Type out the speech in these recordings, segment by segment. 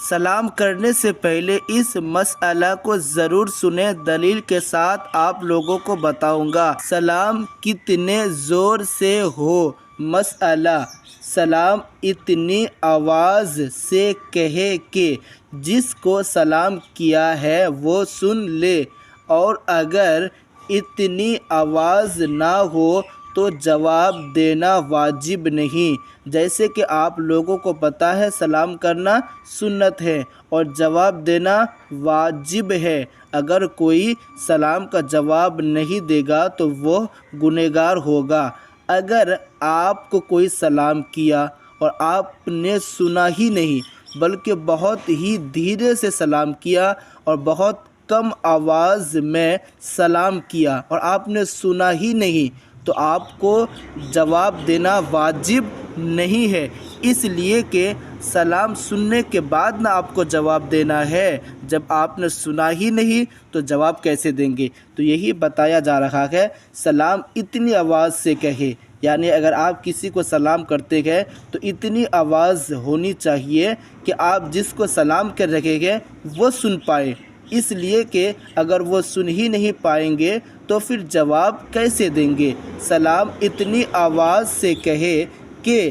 سلام کرنے سے پہلے اس مسئلہ کو ضرور سنیں، دلیل کے ساتھ آپ لوگوں کو بتاؤں گا۔ سلام کتنے زور سے ہو۔ مسئلہ: سلام اتنی آواز سے کہے کہ جس کو سلام کیا ہے وہ سن لے، اور اگر اتنی آواز نہ ہو تو جواب دینا واجب نہیں۔ جیسے کہ آپ لوگوں کو پتہ ہے سلام کرنا سنت ہے اور جواب دینا واجب ہے۔ اگر کوئی سلام کا جواب نہیں دے گا تو وہ گنہگار ہوگا۔ اگر آپ کو کوئی سلام کیا اور آپ نے سنا ہی نہیں بلکہ بہت ہی دھیرے سے سلام کیا اور بہت کم آواز میں سلام کیا اور آپ نے سنا ہی نہیں تو آپ کو جواب دینا واجب نہیں ہے، اس لیے کہ سلام سننے کے بعد نہ آپ کو جواب دینا ہے۔ جب آپ نے سنا ہی نہیں تو جواب کیسے دیں گے؟ تو یہی بتایا جا رہا ہے سلام اتنی آواز سے کہے، یعنی اگر آپ کسی کو سلام کرتے ہیں تو اتنی آواز ہونی چاہیے کہ آپ جس کو سلام کر رہے ہیں وہ سن پائے، اس لیے کہ اگر وہ سن ہی نہیں پائیں گے تو پھر جواب کیسے دیں گے؟ سلام اتنی آواز سے کہے کہ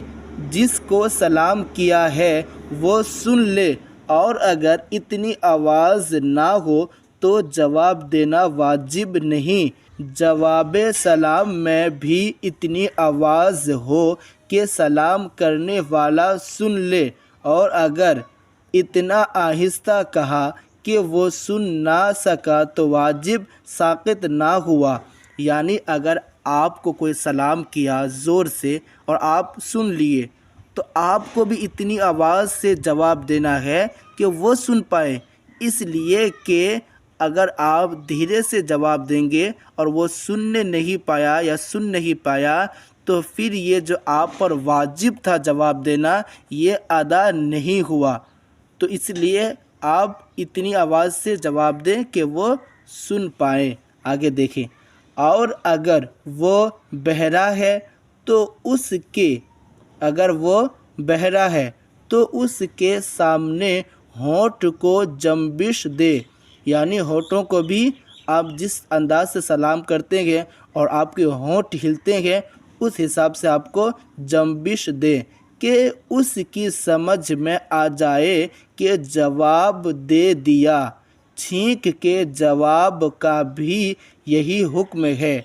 جس کو سلام کیا ہے وہ سن لے، اور اگر اتنی آواز نہ ہو تو جواب دینا واجب نہیں۔ جواب سلام میں بھی اتنی آواز ہو کہ سلام کرنے والا سن لے، اور اگر اتنا آہستہ کہا کہ وہ سن نہ سکا تو واجب ساقط نہ ہوا۔ یعنی اگر آپ کو کوئی سلام کیا زور سے اور آپ سن لیے تو آپ کو بھی اتنی آواز سے جواب دینا ہے کہ وہ سن پائے، اس لیے کہ اگر آپ دھیرے سے جواب دیں گے اور وہ سننے نہیں پایا یا سن نہیں پایا تو پھر یہ جو آپ پر واجب تھا جواب دینا یہ ادا نہیں ہوا۔ تو اس لیے آپ اتنی آواز سے جواب دیں کہ وہ سن پائیں۔ آگے دیکھیں، اور اگر وہ بہرا ہے تو اس کے سامنے ہونٹ کو جنبش دے، یعنی ہونٹوں کو بھی آپ جس انداز سے سلام کرتے ہیں اور آپ کے ہونٹ ہلتے ہیں اس حساب سے آپ کو جنبش دے کہ اس کی سمجھ میں آ جائے کہ جواب دے دیا۔ چھینک کے جواب کا بھی یہی حکم ہے۔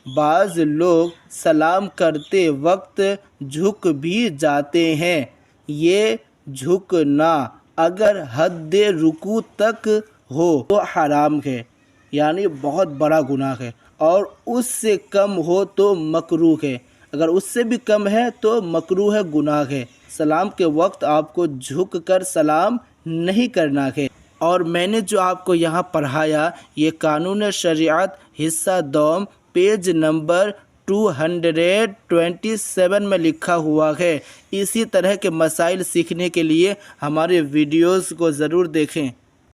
بعض لوگ سلام کرتے وقت جھک بھی جاتے ہیں، یہ جھکنا اگر حد رکوع تک ہو تو حرام ہے، یعنی بہت بڑا گناہ ہے، اور اس سے کم ہو تو مکروہ ہے۔ اگر اس سے بھی کم ہے تو مکروہ ہے، گناہ ہے۔ سلام کے وقت آپ کو جھک کر سلام نہیں کرنا ہے۔ اور میں نے جو آپ کو یہاں پڑھایا یہ قانون شریعت حصہ دوم پیج نمبر 227 میں لکھا ہوا ہے۔ اسی طرح کے مسائل سیکھنے کے لیے ہمارے ویڈیوز کو ضرور دیکھیں۔